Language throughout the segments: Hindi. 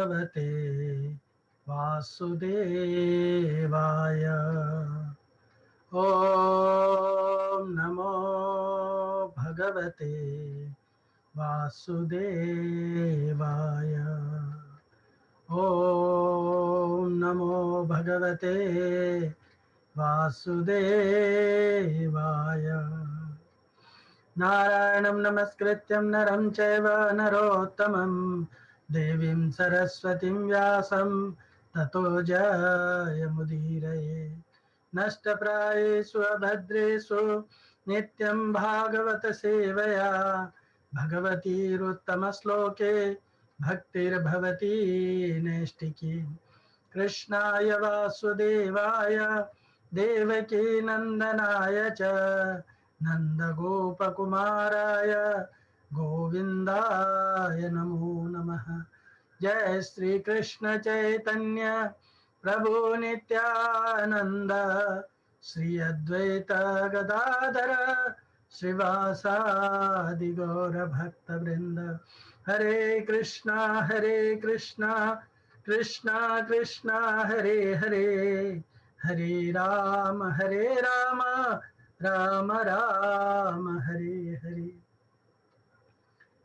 भगवते वासुदेवाय। ओम नमो भगवते वासुदेवाय। ओम नमो भगवते वासुदेवाय। नारायणं नमस्कृत्यं नरं चैव नरोत्तमं देवीं सरस्वतीं व्यासं ततो जयमुदीरये। नष्टप्रायेषु अभद्रेषु नित्यं भागवत सेवया भगवतीरुत्तमश्लोके भक्तिर्भवती नैष्टिकी। कृष्णाय वासुदेवाय देवकी नंदनाय च नंदगोपकुमाराय गोविंदाय नमो नमः। जय श्री कृष्ण चैतन्य प्रभु नित्यानंद श्री अद्वैत गदाधर श्रीवासादि गौर भक्त वृंद। हरे कृष्णा कृष्णा कृष्णा हरे हरे, हरे राम राम राम हरे हरे।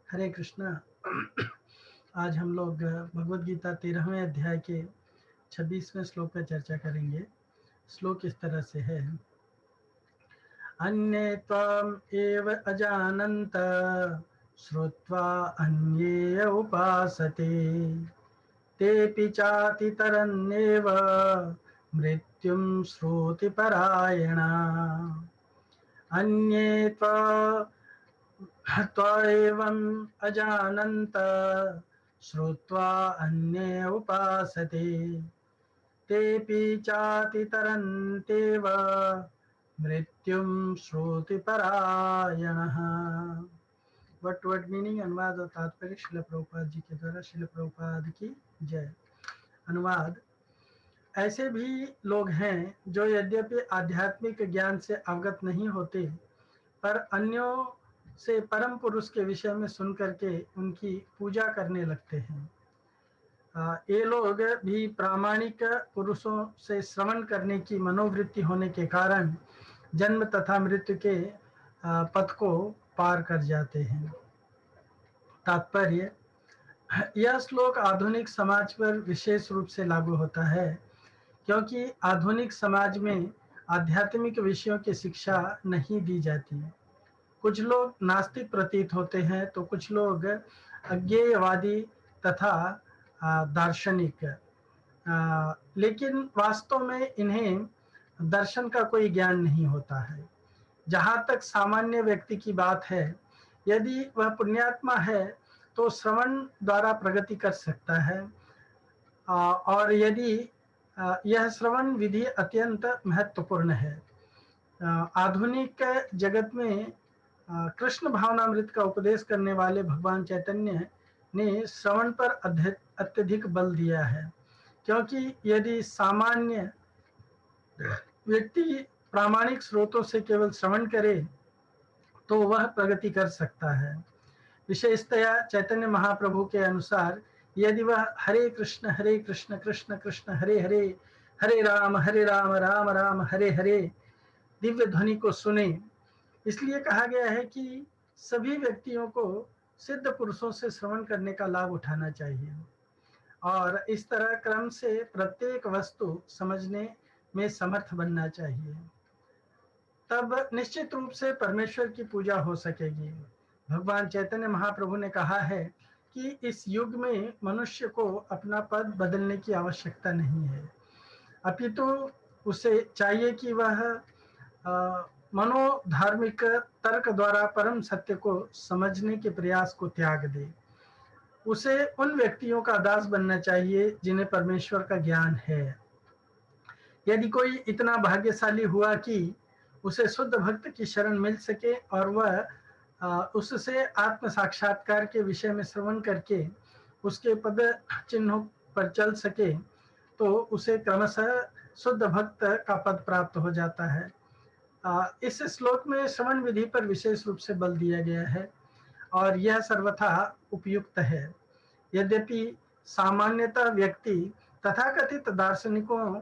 हरे कृष्णा। आज हम लोग भगवद गीता 13वें अध्याय के 26वें श्लोक पर चर्चा करेंगे। श्लोक इस तरह से है। अन्ये त्वाम एव अजानन्त श्रुत्वा अन्ये उपासते तेऽपि चातितरन्नेव मृत्युं श्रुतिपरायणा। अन्ये त्वाएवम् अजानन्त श्रुत्वा अन्ये उपासते तेऽपि चातितरन्तेव मृत्युं श्रुतिपरायणः। वर्ड मीनिंग, अनुवाद और तात्पर्य श्रील प्रभुपाद जी के द्वारा। श्रील प्रभुपाद की जय। अनुवाद। ऐसे भी लोग हैं जो यद्यपि आध्यात्मिक ज्ञान से अवगत नहीं होते, पर अन्यों से परम पुरुष के विषय में सुन करके उनकी पूजा करने लगते हैं। ये लोग भी प्रामाणिक पुरुषों से श्रवण करने की मनोवृत्ति होने के कारण जन्म तथा मृत्यु के पथ को पार कर जाते हैं। तात्पर्य। यह श्लोक आधुनिक समाज पर विशेष रूप से लागू होता है, क्योंकि आधुनिक समाज में आध्यात्मिक विषयों की शिक्षा नहीं दी जाती। कुछ लोग नास्तिक प्रतीत होते हैं तो कुछ लोग अज्ञेयवादी तथा दार्शनिक, लेकिन वास्तव में इन्हें दर्शन का कोई ज्ञान नहीं होता है। जहाँ तक सामान्य व्यक्ति की बात है, यदि वह पुण्यात्मा है तो श्रवण द्वारा प्रगति कर सकता है, और यदि यह श्रवण विधि अत्यंत महत्वपूर्ण है। आधुनिक जगत में कृष्ण भावनामृत का उपदेश करने वाले भगवान चैतन्य ने श्रवण पर अत्यधिक बल दिया है, क्योंकि यदि सामान्य व्यक्ति प्रामाणिक स्रोतों से केवल श्रवण करे तो वह प्रगति कर सकता है। विशेषतया चैतन्य महाप्रभु के अनुसार यदि वह हरे कृष्ण कृष्ण कृष्ण हरे हरे, हरे राम राम राम हरे हरे दिव्य ध्वनि को सुने। इसलिए कहा गया है कि सभी व्यक्तियों को सिद्ध पुरुषों से श्रवण करने का लाभ उठाना चाहिए और इस तरह क्रम से प्रत्येक वस्तु समझने में समर्थ बनना चाहिए। तब निश्चित रूप से परमेश्वर की पूजा हो सकेगी। भगवान चैतन्य महाप्रभु ने कहा है कि इस युग में मनुष्य को अपना पद बदलने की आवश्यकता नहीं है, अपितु उसे चाहिए कि वह मनोधार्मिक तर्क द्वारा परम सत्य को समझने के प्रयास को त्याग दे। उसे उन व्यक्तियों का दास बनना चाहिए जिन्हें परमेश्वर का ज्ञान है। यदि कोई इतना भाग्यशाली हुआ कि उसे शुद्ध भक्त की शरण मिल सके और वह उससे आत्म साक्षात्कार के विषय में श्रवण करके उसके पद चिन्हों पर चल सके, तो उसे क्रमशः शुद्ध भक्त का पद प्राप्त हो जाता है। इस श्लोक में श्रवण विधि पर विशेष रूप से बल दिया गया है और यह सर्वथा उपयुक्त है। यद्यपि सामान्यतः व्यक्ति तथाकथित दार्शनिकों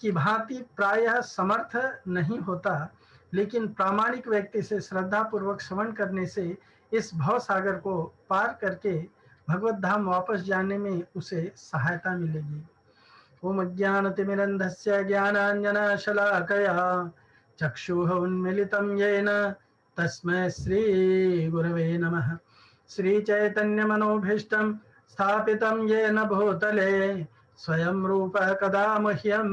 की भांति प्रायः समर्थ नहीं होता, लेकिन प्रामाणिक व्यक्ति से श्रद्धा पूर्वक श्रवण करने से इस भव सागर को पार करके भगवत धाम वापस जाने में उसे सहायता मिलेगी। ओम ज्ञानतिमिरन्धस्य ज्ञानाञ्जनशलाकया चक्षुः उन्मीलितं येन तस्मै श्रीगुरवे नमः। श्रीचैतन्यमनोभीष्टं स्थापितं येन भूतले स्वयं रूपः कदा मह्यं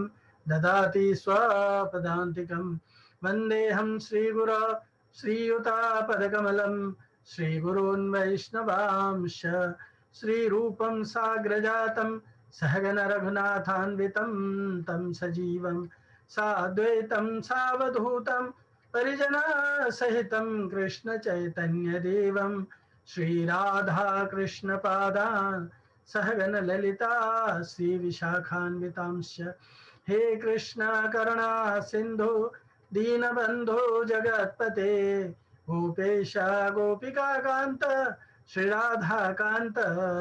ददाति स्वपदान्तिकं। वन्देऽहं श्रीगुरो श्रीयुतापदकमलं श्रीगुरून् वैष्णवांश्च श्रीरूपं साग्रजातं सहगण रघुनाथान्वितं तं सजीवं साद्वैतं सावधूतं परिजना सहितं कृष्ण चैतन्य देवं श्रीराधा कृष्ण पादान् सहगण ललिता श्री विशाखान्वितांश्च। हे कृष्ण करुणा सिंधु दीनबंधु जगत्पते गोपेश गोपिका कांत श्री राधा कांत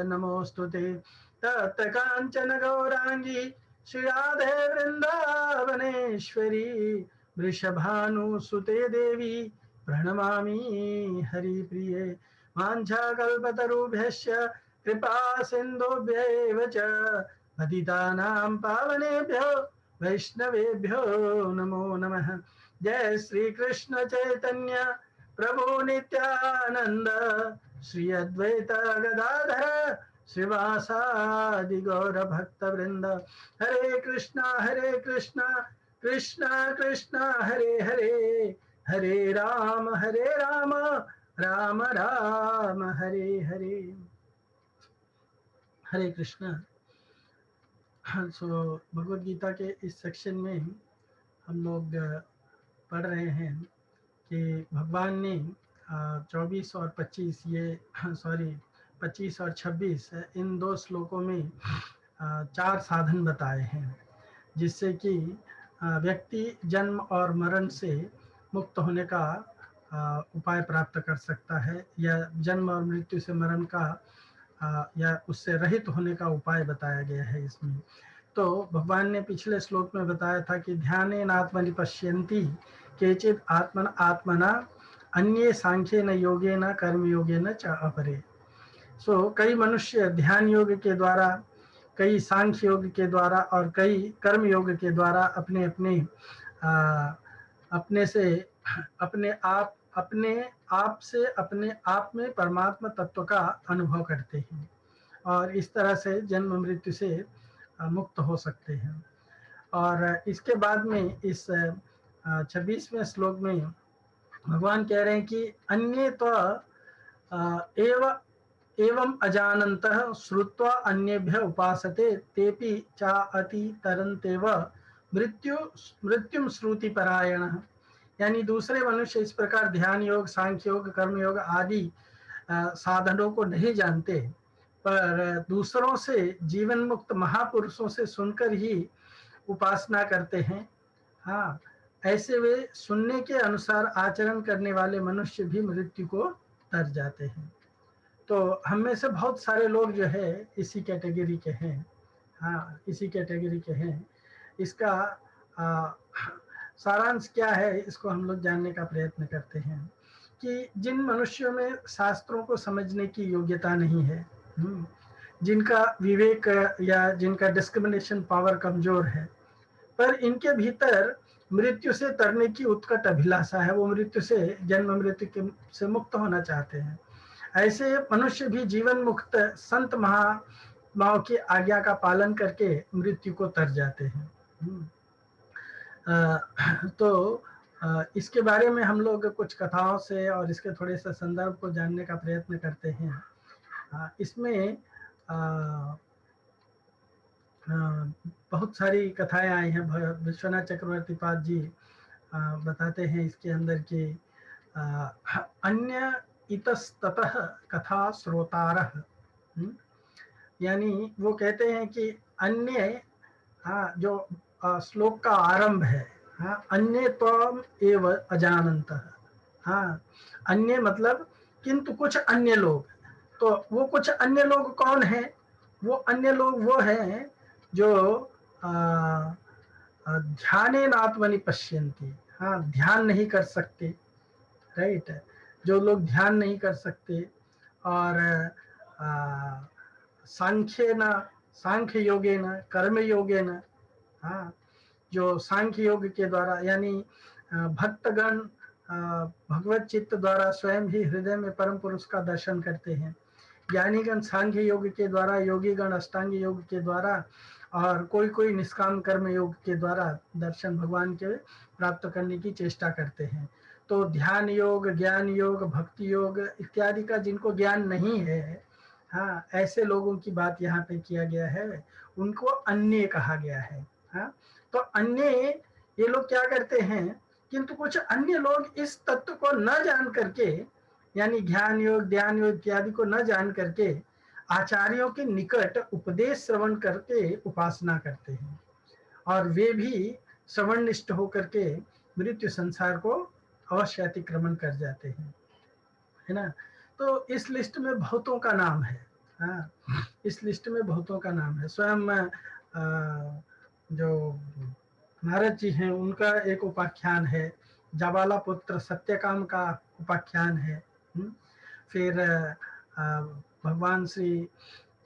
नमोस्तुते। तप्त कांचन गौरांगी श्री राधे वृंदावनेश्वरी वृषभानुसुते देवी प्रणमामि हरिप्रिये। वाञ्छाकल्पतरुभ्यश्च कृपा सिन्धुभ्यैव च पतितानां पावनेभ्यो वैष्णवेभ्यो नमो नमः। जय श्री कृष्ण चैतन्य प्रभु नित्यानंद श्री अद्वैत गदाधर श्रीवासादि गौर भक्त वृंद। हरे कृष्णा कृष्णा कृष्णा हरे हरे, हरे राम राम राम हरे हरे। हरे कृष्णा। सो भगवद गीता के इस सेक्शन में हम लोग पढ़ रहे हैं कि भगवान ने 24 और 25 ये 25 और 26 इन दो श्लोकों में 4 साधन बताए हैं जिससे कि व्यक्ति जन्म और मरण से मुक्त होने का उपाय प्राप्त कर सकता है, या जन्म और मृत्यु से मरण का या उससे रहित होने का उपाय बताया गया है इसमें। तो भगवान ने पिछले श्लोक में बताया था कि ध्यानेन आत्मनि पश्यन्ति केचित् आत्मना अन्ये सांख्येन योगेन कर्म योगेन च अपरे। सो कई मनुष्य ध्यान योग के द्वारा, कई सांख्य योग के द्वारा और कई कर्म योग के द्वारा अपने आप में परमात्मा तत्व का अनुभव करते हैं और इस तरह से जन्म मृत्यु से मुक्त हो सकते हैं। और इसके बाद में इस 26वें श्लोक में भगवान कह रहे हैं कि अन्ये तो एवं अजानन्तः श्रुत्वा अन्येभ्य उपासते तेपि चा अति तरन्तेव मृत्युम श्रुति परायणः। यानी दूसरे मनुष्य इस प्रकार ध्यान योग, सांख्य योग, कर्म योग आदि साधनों को नहीं जानते, पर दूसरों से, जीवन मुक्त महापुरुषों से सुनकर ही उपासना करते हैं। हाँ, ऐसे वे सुनने के अनुसार आचरण करने वाले मनुष्य भी मृत्यु को तर जाते हैं। तो हम में से बहुत सारे लोग जो है इसी कैटेगरी के हैं। हाँ, इसी कैटेगरी के हैं। इसका सारांश क्या है, इसको हम लोग जानने का प्रयत्न करते हैं कि जिन मनुष्यों में शास्त्रों को समझने की योग्यता नहीं है, जिनका विवेक या जिनका डिस्क्रिमिनेशन पावर कमजोर है, पर इनके भीतर मृत्यु से तरने की उत्कट अभिलाषा है, वो मृत्यु से, जन्म मृत्यु से मुक्त होना चाहते हैं, ऐसे मनुष्य भी जीवन मुक्त संत महात्माओं की आज्ञा का पालन करके मृत्यु को तर जाते हैं। तो इसके बारे में हम लोग कुछ कथाओं से और इसके थोड़े से संदर्भ को जानने का प्रयत्न करते हैं। इसमें बहुत सारी कथाएं आई हैं। विश्वनाथ चक्रवर्ती पाद जी बताते हैं इसके अंदर कि अन्य इतस्ततः कथा श्रोतारः, यानी वो कहते हैं कि अन्य, जो श्लोक का आरंभ है, अन्य त्वम एव अजानन्तः। अन्य मतलब किंतु कुछ अन्य लोग। तो वो कुछ अन्य लोग कौन है? वो अन्य लोग वो हैं जो ध्यानेन आत्मनि पश्यन्ति, हाँ ध्यान नहीं कर सकते, राइट, जो लोग ध्यान नहीं कर सकते, और सांख्य योगेन कर्म योगेन, हाँ जो सांख्य योग के द्वारा यानी भक्तगण भगवत चित्त द्वारा स्वयं ही हृदय में परम पुरुष का दर्शन करते हैं। ज्ञानीगण सांख्य योग के द्वारा, योगीगण अष्टांग योग के द्वारा, और कोई कोई निष्काम कर्म योग के द्वारा दर्शन भगवान के प्राप्त करने की चेष्टा करते हैं। तो ध्यान योग, ज्ञान योग, भक्ति योग इत्यादि का जिनको ज्ञान नहीं है, हाँ ऐसे लोगों की बात यहाँ पे किया गया है, उनको अन्य कहा गया है। हाँ तो अन्य ये लोग क्या करते हैं, किंतु कुछ अन्य लोग इस तत्व को न जान करके, यानी ज्ञान योग, ध्यान योग इत्यादि को न जान करके आचार्यों के निकट उपदेश श्रवण करके उपासना करते हैं, और वे भी श्रवण निष्ठ होकर के मृत्यु संसार को अवश्य अतिक्रमण कर जाते हैं, है ना। तो इस लिस्ट में बहुतों का नाम है, हाँ इस लिस्ट में बहुतों का नाम है। स्वयं जो नारद जी हैं उनका एक उपाख्यान है, जाबाला पुत्र सत्यकाम का उपाख्यान है। फिर भगवान श्री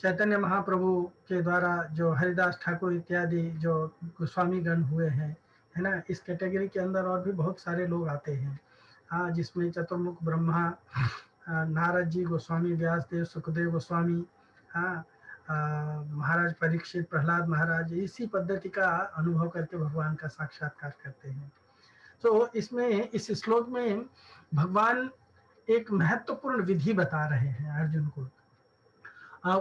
चैतन्य महाप्रभु के द्वारा जो हरिदास ठाकुर इत्यादि जो गोस्वामी गण हुए हैं, है ना, इस कैटेगरी के अंदर और भी बहुत सारे लोग आते हैं, हाँ जिसमें चतुर्मुख ब्रह्मा, नारद जी, गोस्वामी व्यासदेव, सुखदेव गोस्वामी, हाँ महाराज परीक्षित, प्रहलाद महाराज इसी पद्धति का अनुभव करके भगवान का साक्षात्कार करते हैं। तो इसमें इस श्लोक में भगवान एक महत्वपूर्ण विधि बता रहे हैं अर्जुन को।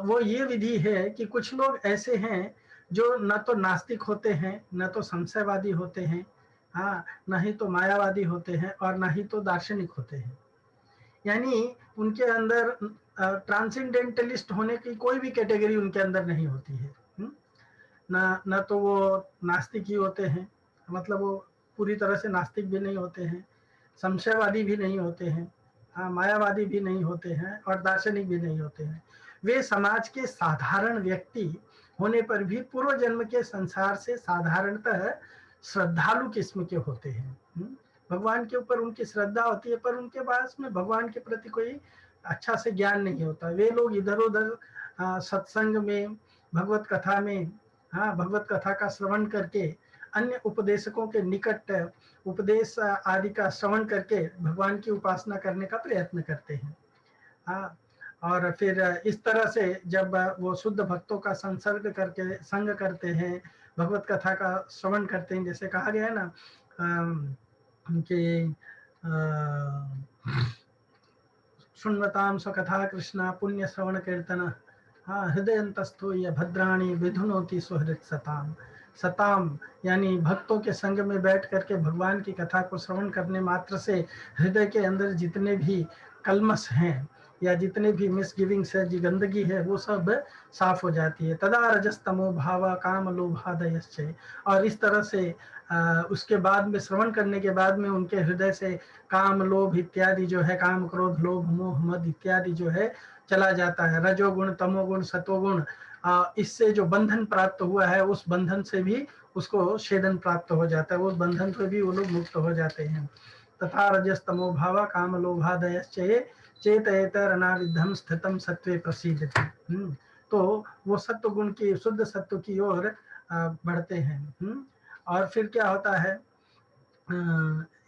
वो ये विधि है कि कुछ लोग ऐसे हैं जो न तो नास्तिक होते हैं, न तो संशयवादी होते हैं, हाँ न ही तो मायावादी होते हैं, और न ही तो दार्शनिक होते हैं। यानी उनके अंदर ट्रांसेंडेंटलिस्ट होने की कोई भी कैटेगरी उनके अंदर नहीं होती है। न तो वो नास्तिक ही होते हैं, मतलब वो पूरी तरह से नास्तिक भी नहीं होते हैं, संशयवादी भी नहीं होते हैं, हाँ मायावादी भी नहीं होते हैं, और दार्शनिक भी नहीं होते हैं। वे समाज के साधारण व्यक्ति होने पर भी पूर्व जन्म के संसार से साधारणतः श्रद्धालु किस्म के होते हैं। भगवान के ऊपर उनकी श्रद्धा होती है, पर उनके पास में भगवान के प्रति कोई अच्छा से ज्ञान नहीं होता। वे लोग इधर उधर सत्संग में, भगवत कथा में, हाँ भगवत कथा का श्रवण करके, अन्य उपदेशकों के निकट उपदेश आदि का श्रवण करके भगवान की उपासना करने का प्रयत्न करते हैं। हाँ और फिर इस तरह से जब वो शुद्ध भक्तों का संसर्ग करके संग करते हैं, भगवत कथा का श्रवण करते हैं, जैसे कहा गया है ना कि शृण्वतां स्वकथा कृष्ण पुण्य श्रवण कीर्तन, हाँ हृदयंतस्थो ये भद्राणी विधुनोति सुहृत सताम। सताम यानी भक्तों के संग में बैठ करके भगवान की कथा को श्रवण करने मात्र से हृदय के अंदर जितने भी कलमश हैं या जितने भी मिसगिविंग्स है, जी गंदगी है, वो सब साफ हो जाती है। तदा रजस्तमो भावा काम लोभादयश्च। और इस तरह से उसके बाद में श्रवण करने के बाद में उनके हृदय से काम लोभ इत्यादि जो है, काम क्रोध लोभ मोह मद इत्यादि जो है चला जाता है। रजोगुण तमोगुण सतोगुण, इससे जो बंधन प्राप्त हुआ है उस बंधन से भी उसको छेदन प्राप्त हो जाता है, उस बंधन से भी वो लोग मुक्त हो जाते हैं। तथा रजस्तमो भावा काम लोभादयश्च चेतयेतरनाविद्धं स्थितम सत्वे प्रसीदति। तो वो सत्व गुण की, शुद्ध सत्व की ओर बढ़ते हैं। और फिर क्या होता है,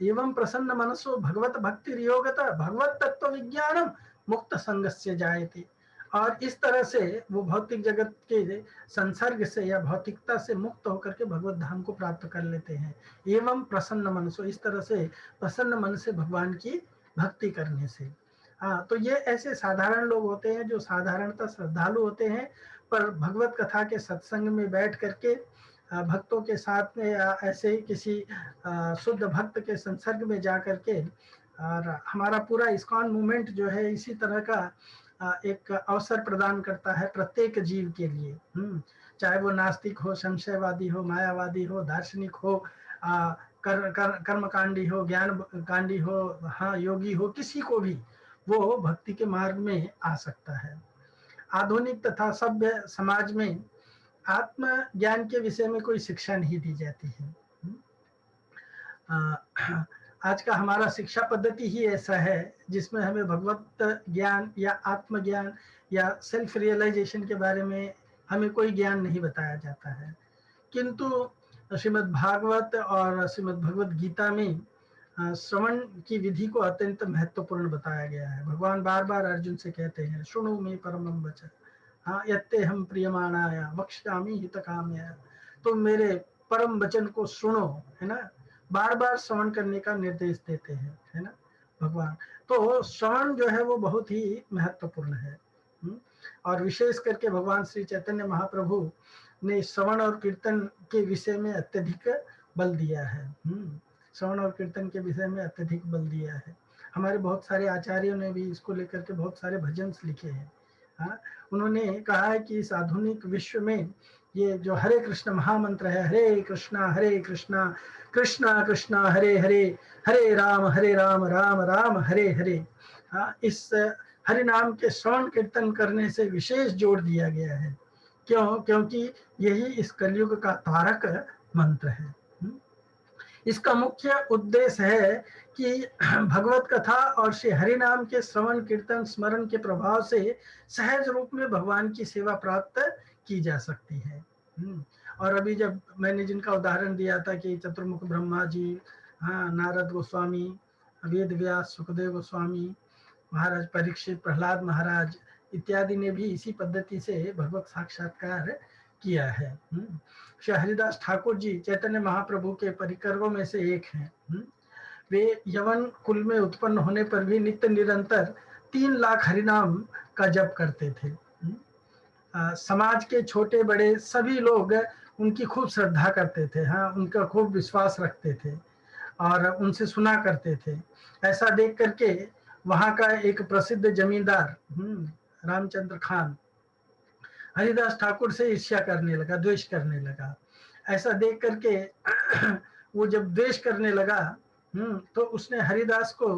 एवं प्रसन्न मनसो भगवत भक्ति योगता भगवत तत्व विज्ञानम मुक्त संगस्य जायते। और इस तरह से वो भौतिक जगत के संसर्ग से या भौतिकता से मुक्त होकर के भगवत धाम को प्राप्त कर लेते हैं। एवं प्रसन्न मनसो, इस तरह से प्रसन्न मन से भगवान की भक्ति करने से। हाँ तो ये ऐसे साधारण लोग होते हैं जो साधारणतः श्रद्धालु होते हैं, पर भगवत कथा के सत्संग में बैठ करके भक्तों के साथ में या ऐसे ही किसी शुद्ध भक्त के संसर्ग में जा करके, और हमारा पूरा इस्कॉन मूवमेंट जो है इसी तरह का एक अवसर प्रदान करता है प्रत्येक जीव के लिए। चाहे वो नास्तिक हो, संशयवादी हो, मायावादी हो, दार्शनिक हो, कर्मकांडी हो, ज्ञान कांडी हो, हाँ योगी हो, किसी को भी वो भक्ति के मार्ग में आ सकता है। आधुनिक तथा सभ्य समाज में आत्मज्ञान के विषय में कोई शिक्षा नहीं दी जाती है। आज का हमारा शिक्षा पद्धति ही ऐसा है जिसमें हमें भगवत ज्ञान या आत्मज्ञान या सेल्फ रियलाइजेशन के बारे में हमें कोई ज्ञान नहीं बताया जाता है। किंतु श्रीमद् भागवत और श्रीमद् भगवत गीता में श्रवण की विधि को अत्यंत महत्वपूर्ण बताया गया है। भगवान बार बार अर्जुन से कहते हैं, शृणु मे परमं वचः, हाँ यत्ते हम प्रियमाणाय वक्ष्यामि हितकाम्याय, तुम मेरे परम वचन को सुनो, है ना। बार बार श्रवण करने का निर्देश देते हैं, है ना भगवान। तो श्रवण जो है वो बहुत ही महत्वपूर्ण है। और विशेष करके भगवान श्री चैतन्य महाप्रभु ने श्रवण और कीर्तन के विषय में अत्यधिक बल दिया है। श्रवण और कीर्तन के विषय में अत्यधिक बल दिया है। हमारे बहुत सारे आचार्यों ने भी इसको लेकर के बहुत सारे भजन लिखे हैं। हाँ, उन्होंने कहा है कि इस आधुनिक विश्व में ये जो हरे कृष्ण महामंत्र है, हरे कृष्णा कृष्णा कृष्णा हरे हरे, हरे राम राम राम हरे हरे, हाँ, इस हरि नाम के श्रवण कीर्तन करने से विशेष जोर दिया गया है। क्यों? क्योंकि यही इस कलयुग का तारक मंत्र है। इसका मुख्य उद्देश्य है कि भगवत कथा और श्री हरि नाम के श्रवण कीर्तन स्मरण के प्रभाव से सहज रूप में भगवान की सेवा प्राप्त की जा सकती है। और अभी जब मैंने जिनका उदाहरण दिया था कि चतुर्मुख ब्रह्मा जी, हाँ, नारद गोस्वामी, वेद व्यास, सुखदेव गोस्वामी महाराज, परीक्षित, प्रहलाद महाराज इत्यादि ने भी इसी पद्धति से भगवत साक्षात्कार किया है। श्री हरिदास ठाकुर जी चैतन्य महाप्रभु के परिकरों में से एक हैं। वे यवन कुल में उत्पन्न होने पर भी नित्य निरंतर 3 लाख हरिनाम का जप करते थे। समाज के छोटे बड़े सभी लोग उनकी खूब श्रद्धा करते थे, हाँ, उनका खूब विश्वास रखते थे और उनसे सुना करते थे। ऐसा देख करके वहां का एक प्रसिद्ध जमींदार रामचंद्र खान हरिदास ठाकुर से ईर्ष्या करने लगा, द्वेष करने लगा। ऐसा देख करके वो जब द्वेष करने लगा तो उसने हरिदास को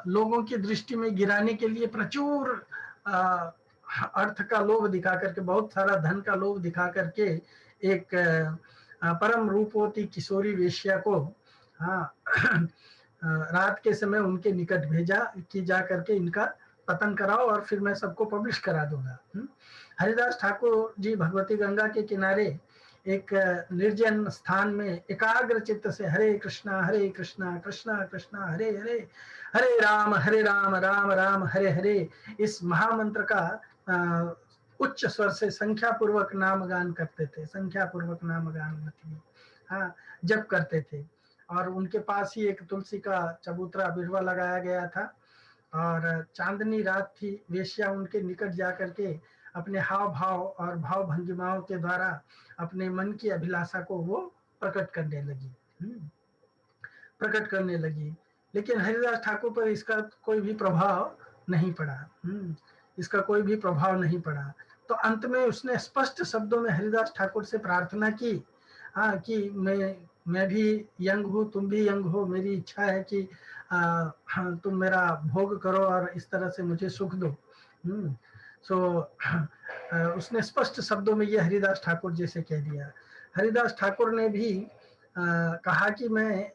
लोगों की दृष्टि में गिराने के लिए प्रचुर अर्थ का लोभ दिखा करके, बहुत सारा धन का लोभ दिखा करके एक परम रूपवती किशोरी वेश्या को, हाँ, रात के समय उनके निकट भेजा कि जा करके इनका पतन कराओ और फिर मैं सबको पब्लिश करा दूंगा। हरिदास ठाकुर जी भगवती गंगा के किनारे एक निर्जन स्थान में एकाग्र चित्त से हरे कृष्णा कृष्णा कृष्णा हरे हरे, हरे राम राम राम हरे हरे, इस महामंत्र का उच्च स्वर से संख्या पूर्वक नाम गान करते थे, संख्या पूर्वक नाम गान, हाँ, जप करते थे। और उनके पास ही एक तुलसी का चबूतरा बिरवा लगाया गया था और चांदनी रात थी। वेश्या उनके निकट जाकर के अपने हाव भाव और भाव भंगिमाओं के द्वारा अपने मन की अभिलाषा को वो प्रकट करने लगी। लेकिन हरिदास ठाकुर पर इसका कोई भी प्रभाव नहीं पड़ा। इसका कोई भी प्रभाव नहीं पड़ा। तो अंत में उसने स्पष्ट शब्दों में हरिदास ठाकुर से प्रार्थना की, हाँ, कि मैं भी यंग हूँ, तुम भी यंग हो, मेरी इच्छा है कि तुम मेरा भोग करो और इस तरह से मुझे सुख दो। उसने स्पष्ट शब्दों में ये हरिदास ठाकुर जी से कह दिया। हरिदास ठाकुर ने भी कहा कि मैं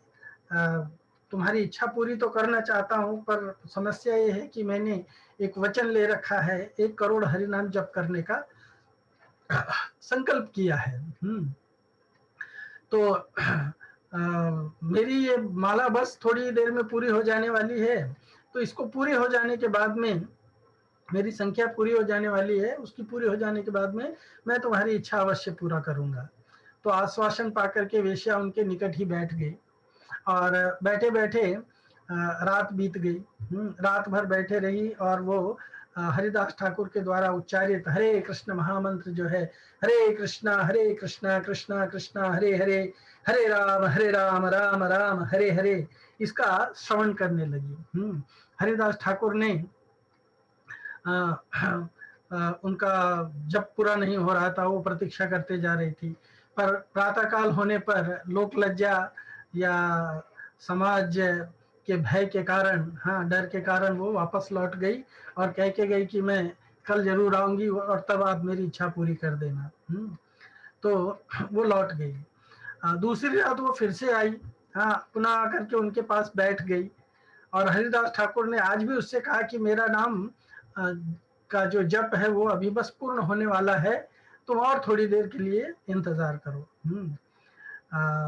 तुम्हारी इच्छा पूरी तो करना चाहता हूँ, पर समस्या ये है कि मैंने एक वचन ले रखा है, 1 करोड़ हरिनाम जप करने का संकल्प किया है। तो मेरी ये माला बस थोड़ी देर में पूरी हो जाने वाली है, तो इसको पूरी हो जाने के बाद में, मेरी संख्या पूरी हो जाने वाली है, उसकी पूरी हो जाने के बाद में मैं तुम्हारी इच्छा अवश्य पूरा करूंगा। तो आश्वासन पाकर के वेश्या उनके निकट ही बैठ गई और बैठे बैठे रात बीत गई। रात भर बैठे रही और वो हरिदास ठाकुर के द्वारा उच्चारित हरे कृष्ण महामंत्र जो है, हरे कृष्णा कृष्णा कृष्णा हरे हरे, हरे राम राम राम हरे हरे, इसका श्रवण करने लगी। हरिदास ठाकुर ने उनका जब पूरा नहीं हो रहा था, वो प्रतीक्षा करते जा रही थी, पर प्रातःकाल होने पर लोक लज्जा या समाज के भय के कारण, हाँ, डर के कारण वो वापस लौट गई और कह के गई कि मैं कल जरूर आऊंगी और तब आप मेरी इच्छा पूरी कर देना। तो वो लौट गई। दूसरी रात वो फिर से आई, हाँ, पुनः आकर के उनके पास बैठ गई और हरिदास ठाकुर ने आज भी उससे कहा कि मेरा नाम का जो जप है वो अभी बस पूर्ण होने वाला है, तुम और थोड़ी देर के लिए इंतजार करो।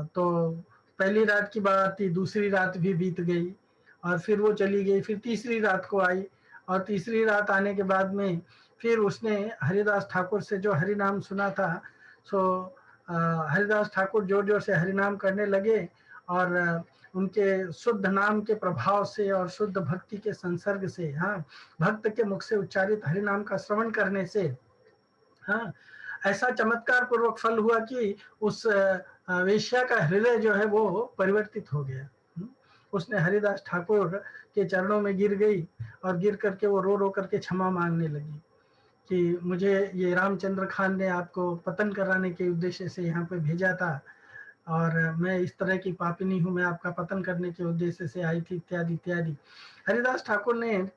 तो पहली रात की बात थी, दूसरी रात भी बीत गई और फिर वो चली गई। फिर तीसरी रात को आई और तीसरी रात आने के बाद में फिर उसने हरिदास ठाकुर से जो हरि नाम सुना था, सो हरिदास ठाकुर जोर जोर से हरि नाम करने लगे और उनके शुद्ध नाम के प्रभाव से और शुद्ध भक्ति के संसर्ग से, हाँ, भक्त के मुख से उच्चारित हरि नाम का श्रवण करने से, हाँ, ऐसा चमत्कार पूर्वक फल हुआ कि उस वेश्या का हृदय जो है वो परिवर्तित हो गया। उसने हरिदास ठाकुर के चरणों में गिर गई और गिर करके वो रो रो करके क्षमा मांगने लगी कि मुझे ये रामचंद्र खान ने आपको पतन कराने के उद्देश्य से यहाँ पे भेजा था और मैं इस तरह की पापिनी हूँ, मैं आपका पतन करने के उद्देश्य से आई थी, इत्यादि इत्यादि। हरिदास ठाकुर ने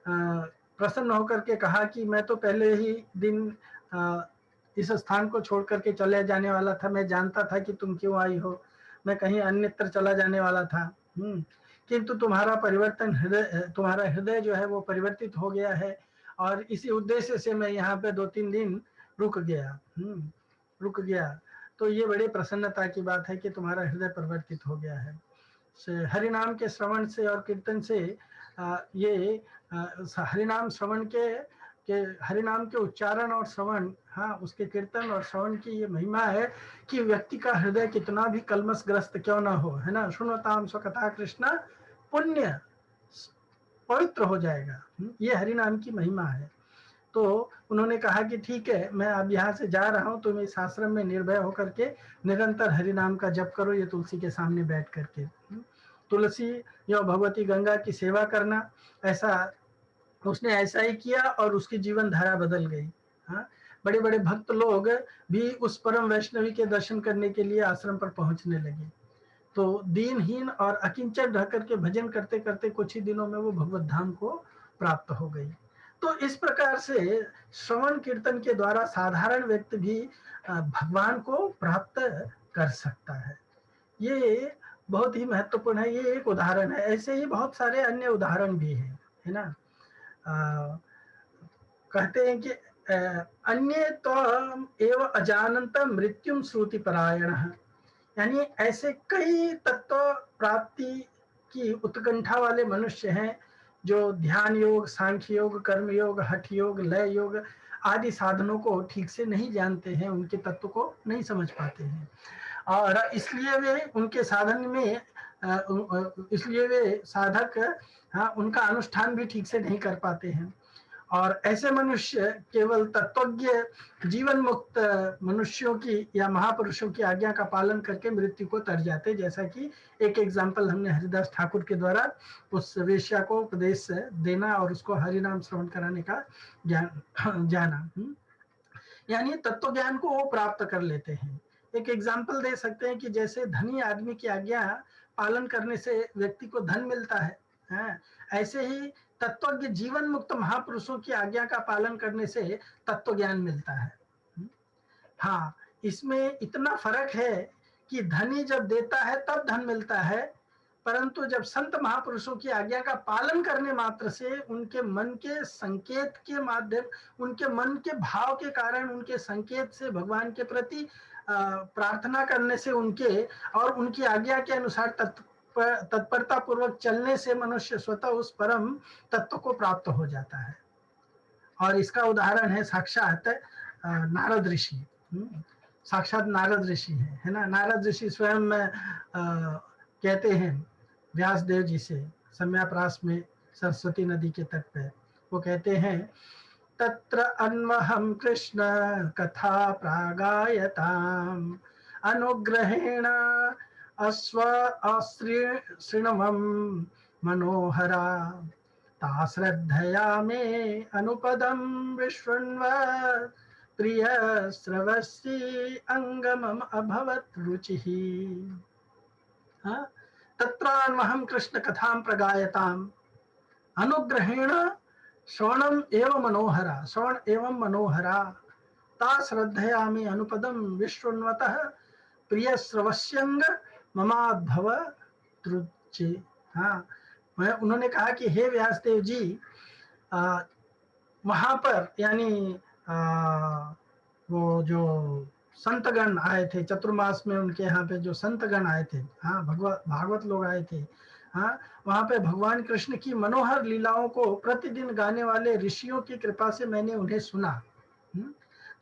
प्रसन्न होकर के कहा कि मैं तो पहले ही दिन इस स्थान को छोड़ करके चले जाने वाला था, मैं जानता था कि तुम क्यों आई हो, मैं कहीं अन्यत्र चला जाने वाला था, किंतु तुम्हारा परिवर्तन तुम्हारा हृदय जो है वो परिवर्तित हो गया है और इसी उद्देश्य से मैं यहाँ पे 2-3 दिन रुक गया। तो ये बड़े प्रसन्नता की बात है कि तुम्हारा हृदय परिवर्तित हो गया है। हरि नाम के श्रवण से और कीर्तन से ये हरि नाम श्रवण के हरि नाम के उच्चारण और श्रवण, हाँ, उसके कीर्तन और श्रवण की ये महिमा है कि व्यक्ति का हृदय कितना भी कलमशग्रस्त क्यों ना हो, है ना, सुनताम स्वकथा कृष्ण पुण्य पवित्र हो जाएगा। ये हरि नाम की महिमा है। तो उन्होंने कहा कि ठीक है, मैं अब यहाँ से जा रहा हूँ, तुम इस आश्रम में निर्भय होकर के निरंतर हरि नाम का जप करो, ये तुलसी के सामने बैठ करके। तुलसी या भगवती गंगा की सेवा करना, ऐसा उसने ऐसा ही किया और उसकी जीवन धारा बदल गई। हाँ, बड़े बड़े भक्त लोग भी उस परम वैष्णवी के दर्शन करने के लिए आश्रम पर पहुंचने लगे। तो दीनहीन और अकिंचन रह करके भजन करते करते कुछ ही दिनों में वो भगवत धाम को प्राप्त हो गई। तो इस प्रकार से श्रवण कीर्तन के द्वारा साधारण व्यक्ति भी भगवान को प्राप्त कर सकता है। ये बहुत ही महत्वपूर्ण है, ये एक उदाहरण है। ऐसे ही बहुत सारे अन्य उदाहरण भी हैं, है ना। कहते हैं कि अन्य तो एव अजानंत मृत्युम श्रुति परायण, यानी ऐसे कई तत्व प्राप्ति की उत्कंठा वाले मनुष्य हैं जो ध्यान योग, सांख्य योग, कर्म योग, हठ योग, लय योग आदि साधनों को ठीक से नहीं जानते हैं, उनके तत्व को नहीं समझ पाते हैं और इसलिए वे उनके साधन में इसलिए वे साधक, हाँ, उनका अनुष्ठान भी ठीक से नहीं कर पाते हैं। और ऐसे मनुष्य केवल तत्वज्ञ जीवन मुक्त मनुष्यों की या महापुरुषों की आज्ञा का पालन करके मृत्यु को तर जाते, जैसा कि एक एग्जाम्पल हमने हरिदास ठाकुर के द्वारा उस वेश्या को उपदेश देना और उसको हरि नाम श्रवण कराने का ज्ञान जाना, यानी तत्व ज्ञान को वो प्राप्त कर लेते हैं। एक एग्जाम्पल दे सकते हैं कि जैसे धनी आदमी की आज्ञा पालन करने से व्यक्ति को धन मिलता है, ऐसे ही तत्वज्ञ जीवन मुक्त महापुरुषों की आज्ञा का पालन करने से तत्व ज्ञान मिलता है। हाँ, इसमें इतना फर्क है कि धनी जब देता है तब धन मिलता है, परंतु जब संत महापुरुषों की आज्ञा का पालन करने मात्र से उनके मन के संकेत के माध्यम, उनके मन के भाव के कारण, उनके संकेत से भगवान के प्रति प्रार्थना करने से उनके और उनकी आज्ञा के अनुसार तत्परता पूर्वक चलने से मनुष्य स्वतः उस परम तत्व को प्राप्त हो जाता है। और इसका उदाहरण है साक्षात नारद ऋषि। साक्षात नारद ऋषि है ना। नारद ऋषि स्वयं कहते हैं व्यासदेव जी से सम्याप्रास में सरस्वती नदी के तट पे, वो कहते हैं तत्र अन्वहं कृष्ण कथा प्रागायताम अनुग्रहेण अश्व अश्रीणवम मनोहरा ता श्रद्धया मे अनुपदम विश्वन्व प्रिय श्रवसी अंगमम अभवत रुचिः। तत्रान्वहं कृष्ण कथां प्रगायताम अनुग्रहेण श्रवणम एवं मनोहरा, श्रवण एवं मनोहरा, ता श्रद्धयामि अनुपदम विश्वन्वतः प्रिय श्रवस्यंग ममाद्भव त्रुच्चे। हाँ, मैं उन्होंने कहा कि हे व्यासदेव जी, वहां पर यानी वो जो संतगण आए थे चतुर्मास में, उनके यहाँ पे जो संतगण आए थे, हाँ, भागवत लोग आए थे, हाँ, वहां पे भगवान कृष्ण की मनोहर लीलाओं को प्रतिदिन गाने वाले ऋषियों की कृपा से मैंने उन्हें सुना,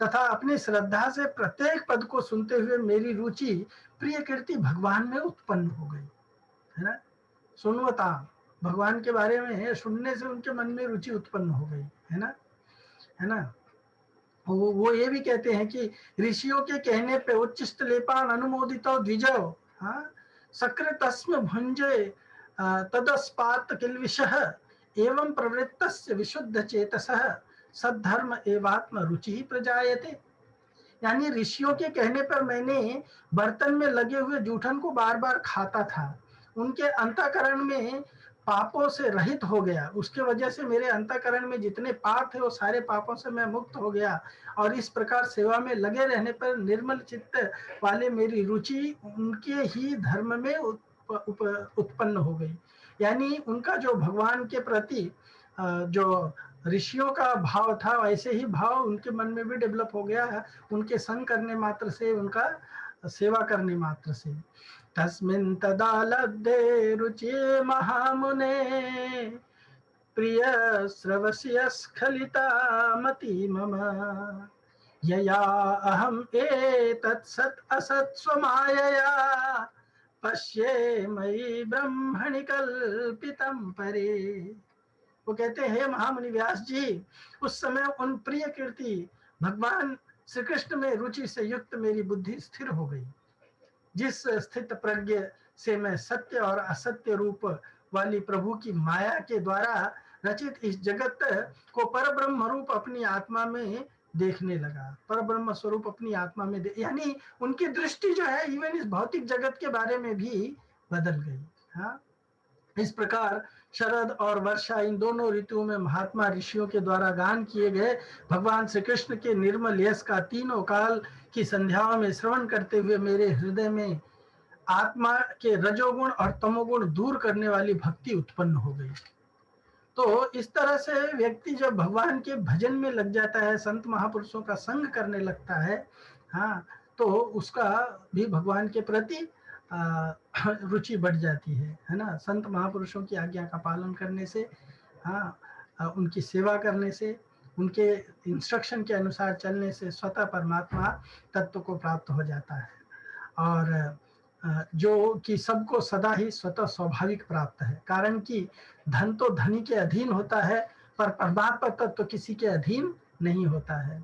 तथा अपनी श्रद्धा से प्रत्येक पद को सुनते हुए मेरी रुचि प्रिय कीर्ति भगवान में उत्पन्न हो गई, है ना। सुनवता, भगवान के बारे में सुनने से उनके मन में रुचि उत्पन्न हो गई, है ना, है ना। वो ये भी कहते हैं कि ऋषियों के कहने पे उच्चिष्ट लेपान अनुमोदित द्विजो, हाँ, सकृतस्म भुंजे तदस्पात किल्विषः एवं प्रवृत्तस्य विशुद्ध चेतसः सद्धर्म एवात्म रुचि प्रजायते। यानी ऋषियों के कहने पर मैंने बर्तन में लगे हुए जूठन को बार बार खाता था, उनके अंतःकरण में पापों से रहित हो गया, उसके वजह से मेरे अंतःकरण में जितने पाप थे वो सारे पापों से मैं मुक्त हो गया, और इस प्रकार सेवा में लगे रहने पर निर्मल चित्त वाले मेरी रुचि उनके ही धर्म में उत्पन्न हो गई। यानी उनका जो भगवान के प्रति जो ऋषियों का भाव था वैसे ही भाव उनके मन में भी डेवलप हो गया है, उनके संग करने मात्र से, उनका सेवा करने मात्र से। तस्मिन् तदा लब्धे रुचि महामुने प्रिय श्रवस्य स्खलिता मति मम यया अहम एतत् सत् असत् स्वमायया पश्ये मयि ब्रह्मणि कल्पितं परे। वो कहते हैं महामुनि व्यास जी, उस समय उन प्रिय कीर्ति भगवान श्री कृष्ण में रुचि से युक्त मेरी बुद्धि स्थिर हो गई, जिस स्थित प्रज्ञ से मैं सत्य और असत्य रूप वाली प्रभु की माया के द्वारा रचित इस जगत को परब्रह्म रूप अपनी आत्मा में देखने लगा, परब्रह्म स्वरूप अपनी आत्मा में यानी उनकी दृष्टि जो है इवन इस भौतिक जगत के बारे में भी बदल गई। हाँ, इस प्रकार शरद और वर्षा इन दोनों ऋतुओं में महात्मा ऋषियों के द्वारा गान किए गए भगवान श्री कृष्ण के निर्मल यश का तीनों काल की संध्याओं में श्रवण करते हुए मेरे हृदय में आत्मा के रजोगुण और तमोगुण दूर करने वाली भक्ति उत्पन्न हो गई। तो इस तरह से व्यक्ति जब भगवान के भजन में लग जाता है, संत महापुरुषों का संग करने लगता है, हाँ, तो उसका भी भगवान के प्रति रुचि बढ़ जाती है ना। संत महापुरुषों की आज्ञा का पालन करने से, हाँ, उनकी सेवा करने से, उनके इंस्ट्रक्शन के अनुसार चलने से स्वतः परमात्मा तत्व को प्राप्त हो जाता है, और जो कि सबको सदा ही स्वतः स्वाभाविक प्राप्त है। कारण कि धन तो धनी के अधीन होता है, पर परमात्मा तत्व तो किसी के अधीन नहीं होता है।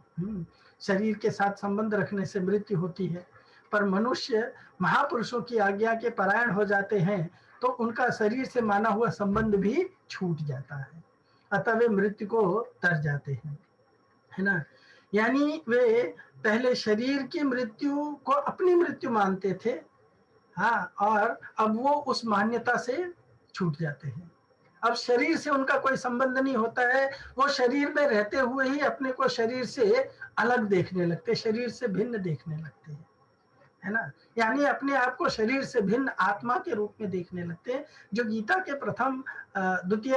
शरीर के साथ संबंध रखने से मृत्यु होती है, पर मनुष्य महापुरुषों की आज्ञा के परायण हो जाते हैं तो उनका शरीर से माना हुआ संबंध भी छूट जाता है, अतः वे मृत्यु को तर जाते हैं, है ना। यानी वे पहले शरीर की मृत्यु को अपनी मृत्यु मानते थे, हाँ, और अब वो उस मान्यता से छूट जाते हैं। अब शरीर से उनका कोई संबंध नहीं होता है, वो शरीर में रहते हुए ही अपने को शरीर से अलग देखने लगते, शरीर से भिन्न देखने लगते हैं, है ना। यानी अपने आप को शरीर से भिन्न आत्मा के रूप में देखने लगते हैं, जो गीता के प्रथम द्वितीय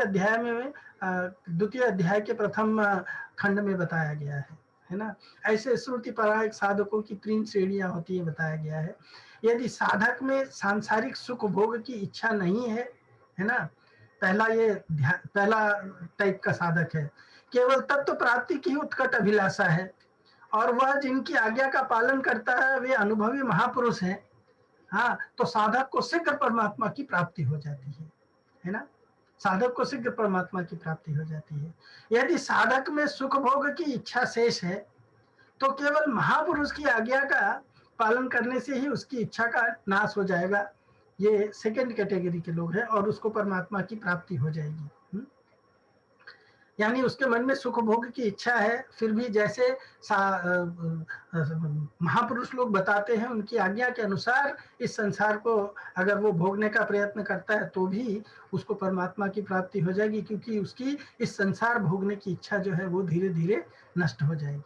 अध्याय के प्रथम खंड में बताया गया है ना। ऐसे श्रुति परायक साधकों की 3 श्रेणियां होती है, बताया गया है। यदि साधक में सांसारिक सुख भोग की इच्छा नहीं है ना, पहला टाइप का साधक है, केवल तत्व प्राप्ति की उत्कट अभिलाषा है, और वह जिनकी आज्ञा का पालन करता है वे अनुभवी महापुरुष हैं, हाँ, तो साधक को शीघ्र परमात्मा की प्राप्ति हो जाती है ना। साधक को शीघ्र परमात्मा की प्राप्ति हो जाती है। यदि साधक में सुख भोग की इच्छा शेष है तो केवल महापुरुष की आज्ञा का पालन करने से ही उसकी इच्छा का नाश हो जाएगा। ये सेकंड कैटेगरी के लोग हैं, और उसको परमात्मा की प्राप्ति हो जाएगी। यानी उसके मन में सुख भोग की इच्छा है, फिर भी जैसे महापुरुष लोग बताते हैं उनकी आज्ञा के अनुसार इस संसार को अगर वो भोगने का प्रयत्न करता है तो भी उसको परमात्मा की प्राप्ति हो जाएगी, क्योंकि उसकी इस संसार भोगने की इच्छा जो है वो धीरे धीरे नष्ट हो जाएगी।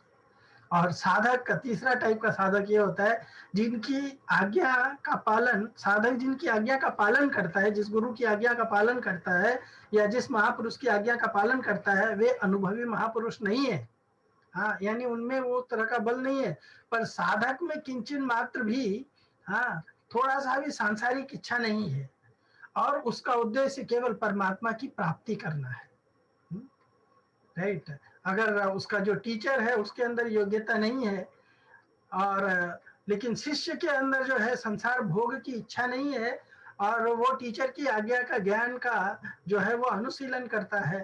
और साधक का तीसरा टाइप का साधक ये होता है जिनकी आज्ञा का पालन, साधक जिनकी आज्ञा का पालन करता है, जिस गुरु की आज्ञा का पालन करता है या जिस महापुरुष की आज्ञा का पालन करता है, वे अनुभवी महापुरुष नहीं है। हाँ, यानी उनमें वो तरह का बल नहीं है, पर साधक में किंचन मात्र भी, हाँ, थोड़ा सा भी सांसारिक इच्छा नहीं है और उसका उद्देश्य केवल परमात्मा की प्राप्ति करना है। राइट। अगर उसका जो टीचर है उसके अंदर योग्यता नहीं है और लेकिन शिष्य के अंदर जो है संसार भोग की इच्छा नहीं है और वो टीचर की आज्ञा का ज्ञान का जो है वो अनुशीलन करता है,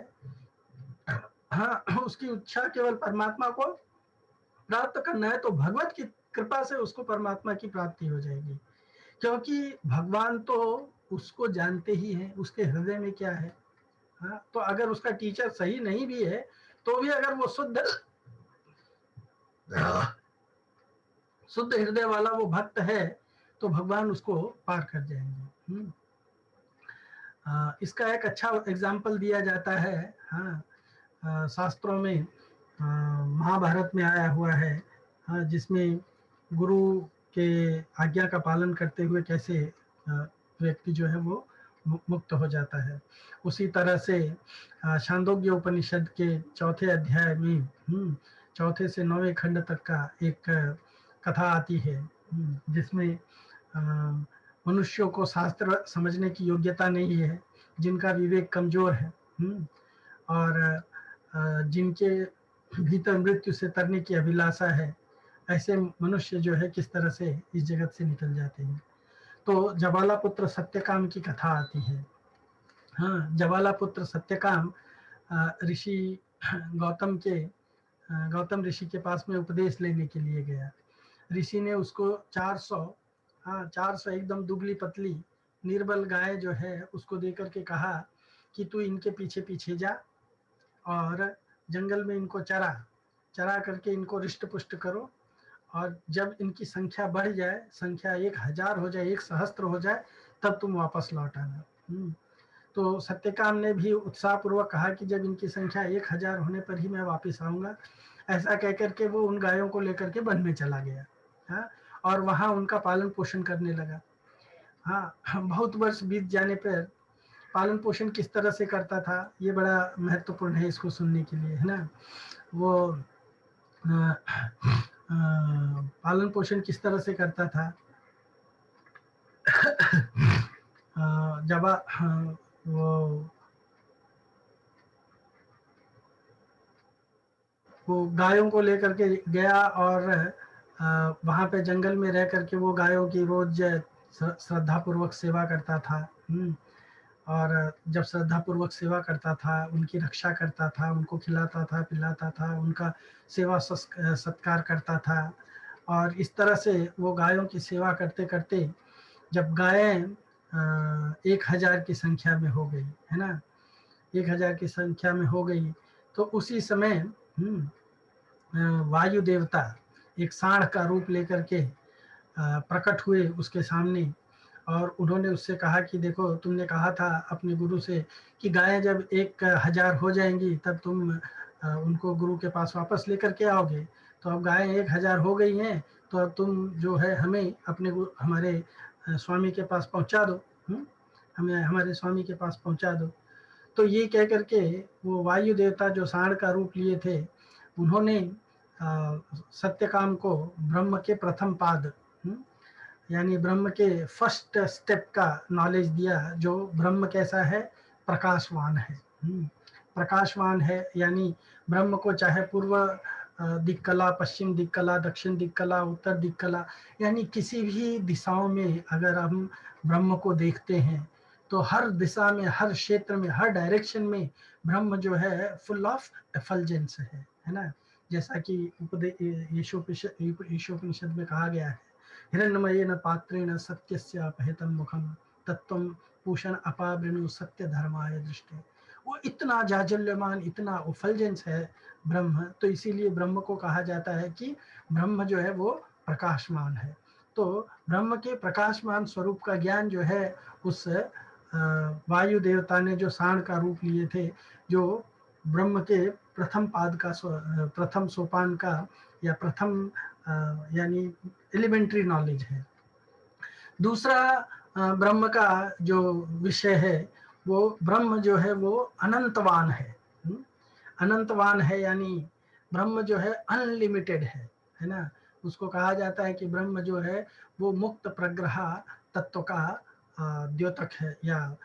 हाँ, उसकी इच्छा केवल परमात्मा को प्राप्त करना है, तो भगवत की कृपा से उसको परमात्मा की प्राप्ति हो जाएगी, क्योंकि भगवान तो उसको जानते ही हैं, उसके हृदय में क्या है। हाँ, तो अगर उसका टीचर सही नहीं भी है तो भी अगर वो शुद्ध हृदय वाला वो भक्त है तो भगवान उसको पार कर जाएंगे। इसका एक अच्छा एग्जाम्पल दिया जाता है, हाँ, शास्त्रों में महाभारत में आया हुआ है, हाँ, जिसमें गुरु के आज्ञा का पालन करते हुए कैसे व्यक्ति जो है वो मुक्त हो जाता है। उसी तरह से छांदोग्य उपनिषद के चौथे अध्याय में चौथे से 9वें खंड तक का एक कथा आती है, जिसमें मनुष्यों को शास्त्र समझने की योग्यता नहीं है, जिनका विवेक कमजोर है, और जिनके भीतर मृत्यु से तरने की अभिलाषा है, ऐसे मनुष्य जो है किस तरह से इस जगत से निकल जाते हैं। तो जवाला पुत्र सत्यकाम की कथा आती है। हाँ, जवाला पुत्र सत्यकाम ऋषि गौतम ऋषि के पास में उपदेश लेने के लिए गया। ऋषि ने उसको 400 एकदम दुबली पतली निर्बल गाय जो है उसको देकर के कहा कि तू इनके पीछे पीछे जा और जंगल में इनको चरा करके इनको रिष्ट पुष्ट करो, और जब इनकी संख्या बढ़ जाए, संख्या 1000 हो जाए, 1000 हो जाए, तब तुम वापस लौट आना। तो सत्यकाम ने भी उत्साहपूर्वक कहा कि जब इनकी संख्या 1000 होने पर ही मैं वापस आऊंगा। ऐसा कहकर के वो उन गायों को लेकर के वन में चला गया, हाँ, और वहां उनका पालन पोषण करने लगा। हाँ, बहुत वर्ष बीत जाने पर पालन पोषण किस तरह से करता था, ये बड़ा महत्वपूर्ण है इसको सुनने के लिए, है ना। वो पालन पोषण किस तरह से करता था, जब वो गायों को लेकर के गया और वहां पे जंगल में रह करके वो गायों की रोज श्रद्धा पूर्वक सेवा करता था। और जब श्रद्धा पूर्वक सेवा करता था, उनकी रक्षा करता था, उनको खिलाता था, पिलाता था, उनका सेवा सत्कार करता था, और इस तरह से वो गायों की सेवा करते करते जब गायें 1000 की संख्या में हो गई, है ना, 1000 की संख्या में हो गई, तो उसी समय वायु देवता एक सांड का रूप लेकर के प्रकट हुए उसके सामने, और उन्होंने उससे कहा कि देखो, तुमने कहा था अपने गुरु से कि गायें जब 1000 हो जाएंगी तब तुम उनको गुरु के पास वापस लेकर के आओगे, तो अब गायें 1000 हो गई हैं, तो अब तुम जो है हमें अपने हमारे स्वामी के पास पहुंचा दो, हमें हमारे स्वामी के पास पहुंचा दो। तो ये कह करके वो वायु देवता जो सांड का रूप लिए थे, उन्होंने सत्यकाम को ब्रह्म के प्रथम पाद, यानी ब्रह्म के फर्स्ट स्टेप का नॉलेज दिया। जो ब्रह्म कैसा है, प्रकाशवान है, प्रकाशवान है, यानी ब्रह्म को चाहे पूर्व दिक् कला, पश्चिम दिक् कला, दक्षिण दिक् कला, उत्तर दिक् कला, यानी किसी भी दिशाओं में अगर हम ब्रह्म को देखते हैं तो हर दिशा में, हर क्षेत्र में, हर डायरेक्शन में ब्रह्म जो है फुल ऑफ एफल्जेंस है ना। जैसा कि ईशोपनिषद में कहा गया है, हिरण्मयेन पात्रेण सत्यस्य अपहृतं मुखं तत्त्वं पूषण अपावृणु सत्य धर्माय दृष्टे। वो इतना जाज्वल्यमान, इतना उफल्जेंस है ब्रह्म, तो इसीलिए ब्रह्म को कहा जाता है कि ब्रह्म जो है वो प्रकाशमान है। तो ब्रह्म के प्रकाशमान स्वरूप का ज्ञान जो है उस वायु देवता ने जो सांड का रूप लिए थे, जो ब्रह्म के प्रथम पाद का प्रथम सोपान का या प्रथम यानी एलिमेंट्री नॉलेज है। दूसरा ब्रह्म का जो विषय है वो ब्रह्म जो है वो अनंतवान है। अनंतवान है यानी ब्रह्म जो है अनलिमिटेड है ना। उसको कहा जाता है कि ब्रह्म जो है वो मुक्त प्रग्रह तत्व का द्योतक है या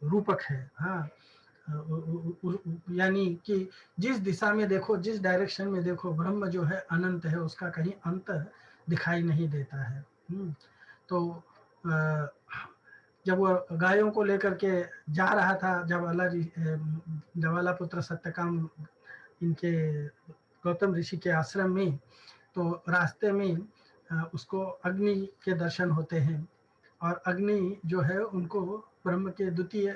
रूपक है। हाँ, यानी कि जिस दिशा में देखो, जिस डायरेक्शन में देखो, ब्रह्म जो है अनंत है, उसका कहीं अंत दिखाई नहीं देता है। तो जब वो गायों को लेकर के जा रहा था, जवाला पुत्र सत्यकाम इनके गौतम ऋषि के आश्रम में, तो रास्ते में उसको अग्नि के दर्शन होते हैं, और अग्नि जो है उनको ब्रह्म के द्वितीय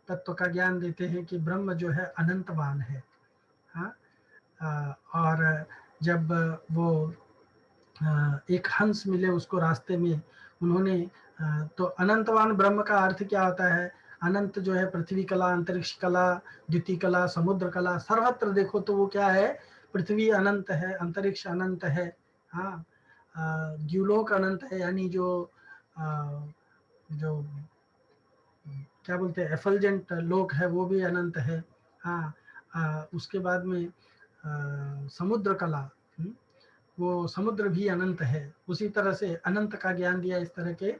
तत्व का ज्ञान देते हैं कि ब्रह्म जो है अनंतवान है। हाँ, और जब वो एक हंस मिले उसको रास्ते में, उन्होंने तो अनंतवान ब्रह्म का अर्थ क्या होता है? अनंत जो है पृथ्वी कला, अंतरिक्ष कला, द्युति कला, समुद्र कला, सर्वत्र देखो तो वो क्या है? पृथ्वी अनंत है, अंतरिक्ष अनंत है। हाँ, द्युलोक अनंत है, यानी जो जो क्या बोलते हैं एफल्जेंट लोक है वो भी अनंत है। हाँ, उसके बाद में समुद्र कला, वो समुद्र भी अनंत है। उसी तरह से अनंत का ज्ञान दिया इस तरह के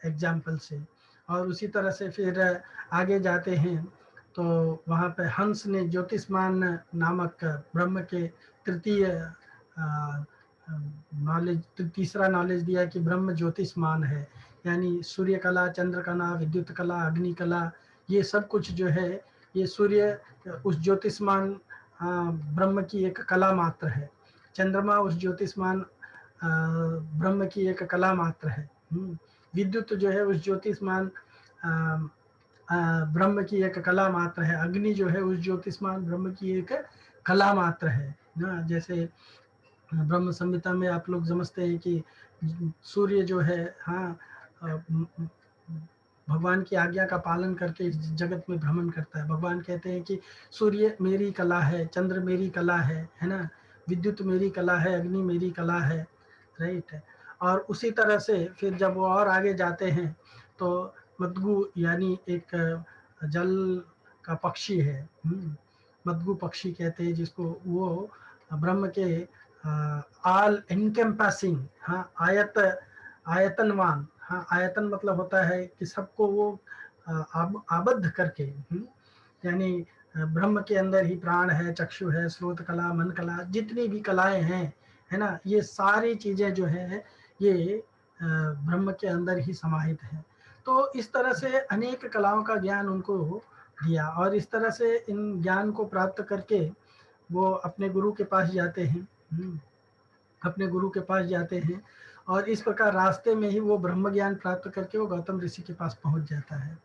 एग्जाम्पल से। और उसी तरह से फिर आगे जाते हैं तो वहाँ पे हंस ने ज्योतिष्मान नामक ब्रह्म के तृतीय नॉलेज, तीसरा नॉलेज दिया कि ब्रह्म ज्योतिष्मान है, यानी सूर्य कला, चंद्र कला, विद्युत कला, अग्नि कला, ये सब कुछ जो है ये सूर्य उस ज्योतिष्मान ब्रह्म की एक कला मात्र है। चंद्रमा उस ज्योतिष्मान ब्रह्म की एक कला मात्र है। विद्युत जो है उस ज्योतिष्मान ब्रह्म की एक कला मात्र है। अग्नि जो है उस ज्योतिष्मान ब्रह्म की एक कला मात्र है ना। जैसे ब्रह्म संहिता में आप लोग समझते हैं कि सूर्य जो है, हाँ, भगवान की आज्ञा का पालन करके इस जगत में भ्रमण करता है। भगवान कहते हैं कि सूर्य मेरी कला है, चंद्र मेरी कला है ना, विद्युत मेरी कला है, अग्नि मेरी कला है, राइट है। और उसी तरह से फिर जब वो और आगे जाते हैं तो मद्गु यानी एक जल का पक्षी है, मद्गु पक्षी कहते हैं जिसको, वो ब्रह्म के ऑल एनकम्पासिंग, हाँ, आयतनवान, हाँ, आयतन मतलब होता है कि सबको वो आबद्ध करके, यानी ब्रह्म के अंदर ही प्राण है, चक्षु है, स्रोत कला, मन कला, जितनी भी कलाएं हैं, है ना, ये सारी चीजें जो है ये ब्रह्म के अंदर ही समाहित है। तो इस तरह से अनेक कलाओं का ज्ञान उनको दिया, और इस तरह से इन ज्ञान को प्राप्त करके वो अपने गुरु के पास जाते हैं, अपने गुरु के पास जाते हैं, और इस प्रकार रास्ते में ही वो ब्रह्म ज्ञान प्राप्त करके वो गौतम ऋषि के पास पहुंच जाता है।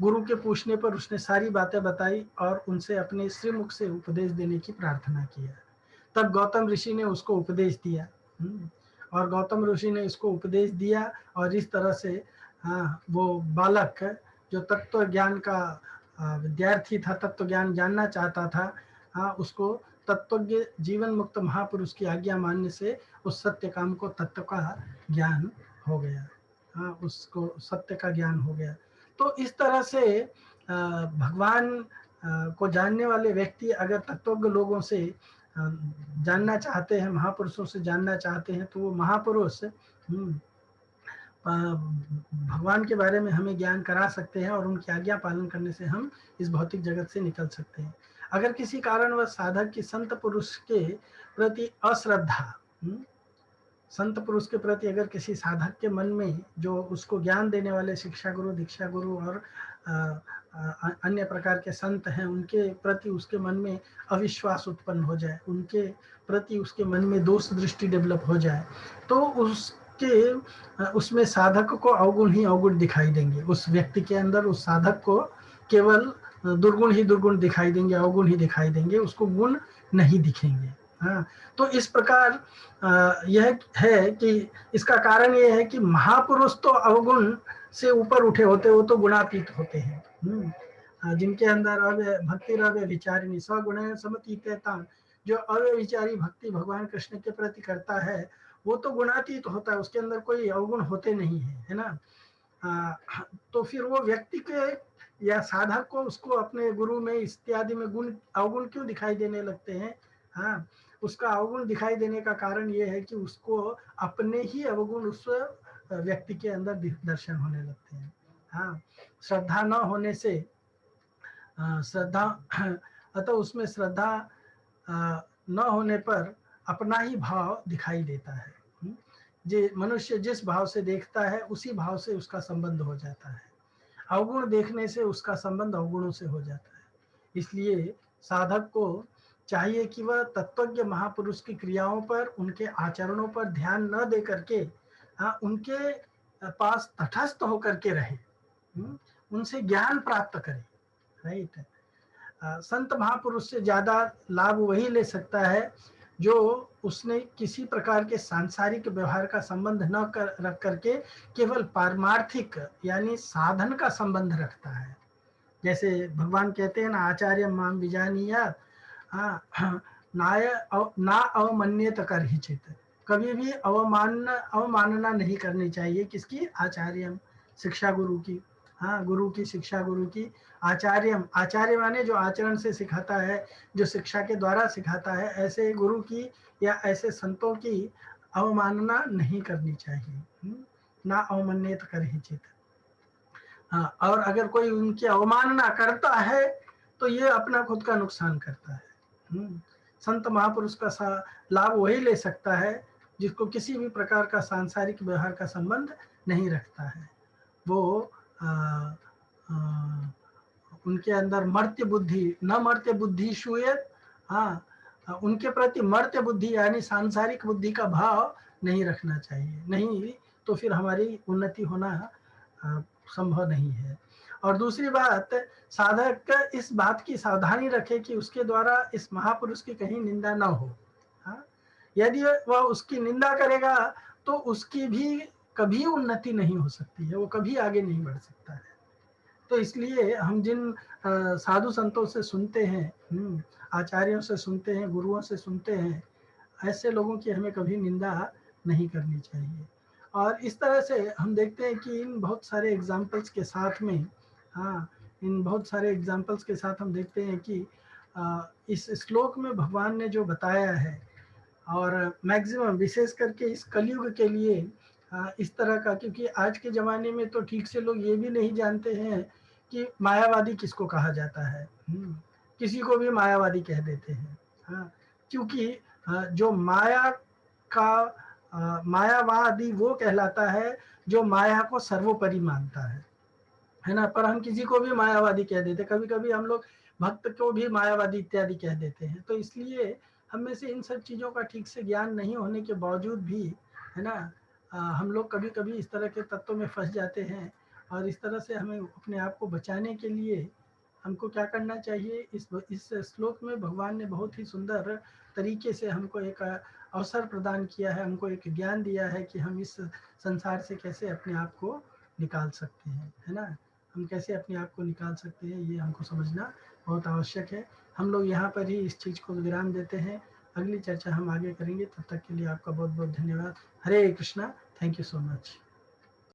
गुरु के पूछने पर उसने सारी बातें बताई और उनसे अपने श्रीमुख से उपदेश देने की प्रार्थना किया। तब गौतम ऋषि ने उसको उपदेश दिया, और गौतम ऋषि ने इसको उपदेश दिया, और इस तरह से हाँ, वो बालक जो तत्व ज्ञान का विद्यार्थी था, तत्व ज्ञान जानना चाहता था, हाँ, उसको तत्वज्ञ जीवन मुक्त महापुरुष की आज्ञा मानने से उस सत्य काम को तत्व का ज्ञान हो गया। हाँ, उसको सत्य का ज्ञान हो गया। तो इस तरह से भगवान को जानने वाले व्यक्ति अगर तत्वज्ञ लोगों से जानना चाहते हैं, महापुरुषों से जानना चाहते हैं, तो वो महापुरुष भगवान के बारे में हमें ज्ञान करा सकते हैं, और उनकी आज्ञा पालन करने से हम इस भौतिक जगत से निकल सकते हैं। अगर किसी कारणवश साधक की संत पुरुष के प्रति अश्रद्धा, संत पुरुष के प्रति अगर किसी साधक के मन में, जो उसको ज्ञान देने वाले शिक्षा गुरु, दीक्षा गुरु और अन्य प्रकार के संत हैं, उनके प्रति उसके मन में अविश्वास उत्पन्न हो जाए, उनके प्रति उसके मन में दोष दृष्टि डेवलप हो जाए, तो उसमें साधक को अवगुण ही अवगुण दिखाई देंगे। उस व्यक्ति के अंदर, उस साधक को केवल दुर्गुण ही दुर्गुण दिखाई देंगे, अवगुण ही दिखाई देंगे, उसको गुण नहीं दिखेंगे। हाँ, तो इस प्रकार यह है कि इसका कारण यह है कि महापुरुष तो अवगुण से ऊपर उठे होते, वो तो गुणातीत होते हैं। जिनके अंदर भक्ति रव्य विचारिणी स्वगुण समतीत्यता, जो अव्यविचारी भक्ति भगवान कृष्ण के प्रति करता है वो तो गुणातीत होता है, उसके अंदर कोई अवगुण होते नहीं है ना। तो फिर वो व्यक्ति के या साधक को उसको अपने गुरु में इत्यादि में गुण अवगुण क्यों दिखाई देने लगते हैं? हाँ, उसका अवगुण दिखाई देने का कारण ये है कि उसको अपने ही अवगुण उस व्यक्ति के अंदर दर्शन होने लगते हैं। हाँ, श्रद्धा न होने से श्रद्धा अतः उसमें श्रद्धा न होने पर अपना ही भाव दिखाई देता है। जे मनुष्य जिस भाव से देखता है उसी भाव से उसका संबंध हो जाता है। अवगुण देखने से उसका संबंध अवगुणों से हो जाता है। इसलिए साधक को चाहिए कि वह तत्वज्ञ महापुरुष की क्रियाओं पर, उनके आचरणों पर ध्यान न दे करके उनके पास तटस्थ होकर के रहे, उनसे ज्ञान प्राप्त करे। राइट। संत महापुरुष से ज्यादा लाभ वही ले सकता है जो उसने किसी प्रकार के सांसारिक व्यवहार का संबंध न रख करके केवल पारमार्थिक यानी साधन का संबंध रखता है। जैसे भगवान कहते हैं ना, आचार्य माम विजानीयात ना अवमान्यत कर ही चित, कभी भी अवमानना नहीं करनी चाहिए। किसकी? आचार्य, शिक्षा गुरु की। हाँ, गुरु की शिक्षा, गुरु की। आचार्य, आचार्य माने जो आचरण से सिखाता है, जो शिक्षा के द्वारा सिखाता है, ऐसे गुरु की या ऐसे संतों की अवमानना नहीं करनी चाहिए। ना अवमान्यत कर ही चित। हाँ, और अगर कोई उनकी अवमानना करता है तो ये अपना खुद का नुकसान करता है। संत महापुरुष का लाभ वही ले सकता है जिसको किसी भी प्रकार का सांसारिक व्यवहार का संबंध नहीं रखता है। वो उनके अंदर मर्त्य बुद्धि, न मर्त्य बुद्धि शूयत, हाँ, उनके प्रति मर्त्य बुद्धि यानी सांसारिक बुद्धि का भाव नहीं रखना चाहिए। नहीं तो फिर हमारी उन्नति होना संभव नहीं है। और दूसरी बात, साधक इस बात की सावधानी रखे कि उसके द्वारा इस महापुरुष की कहीं निंदा न हो। हाँ, यदि वह उसकी निंदा करेगा तो उसकी भी कभी उन्नति नहीं हो सकती है, वो कभी आगे नहीं बढ़ सकता है। तो इसलिए हम जिन साधु संतों से सुनते हैं, आचार्यों से सुनते हैं, गुरुओं से सुनते हैं, ऐसे लोगों की हमें कभी निंदा नहीं करनी चाहिए। और इस तरह से हम देखते हैं कि इन बहुत सारे एग्जाम्पल्स के साथ में, हाँ, इन बहुत सारे एग्जाम्पल्स के साथ हम देखते हैं कि इस श्लोक में भगवान ने जो बताया है, और मैक्सिमम विशेष करके इस कलयुग के लिए इस तरह का, क्योंकि आज के ज़माने में तो ठीक से लोग ये भी नहीं जानते हैं कि मायावादी किसको कहा जाता है। किसी को भी मायावादी कह देते हैं। हाँ, क्योंकि जो माया का मायावादी वो कहलाता है जो माया को सर्वोपरि मानता है ना। पर हम किसी को भी मायावादी कह देते, कभी कभी हम लोग भक्त को भी मायावादी इत्यादि कह देते हैं। तो इसलिए हम में से इन सब चीज़ों का ठीक से ज्ञान नहीं होने के बावजूद भी, है ना, हम लोग कभी कभी इस तरह के तत्वों में फंस जाते हैं। और इस तरह से हमें अपने आप को बचाने के लिए हमको क्या करना चाहिए? इस श्लोक में भगवान ने बहुत ही सुंदर तरीके से हमको एक अवसर प्रदान किया है, हमको एक ज्ञान दिया है कि हम इस संसार से कैसे अपने आप को निकाल सकते हैं, है ना। हम कैसे अपने आप को निकाल सकते हैं, ये हमको समझना बहुत आवश्यक है। हम लोग यहाँ पर ही इस चीज़ को विराम देते हैं, अगली चर्चा हम आगे करेंगे। तब तक के लिए आपका बहुत बहुत धन्यवाद। Hare Krishna. Thank you so much.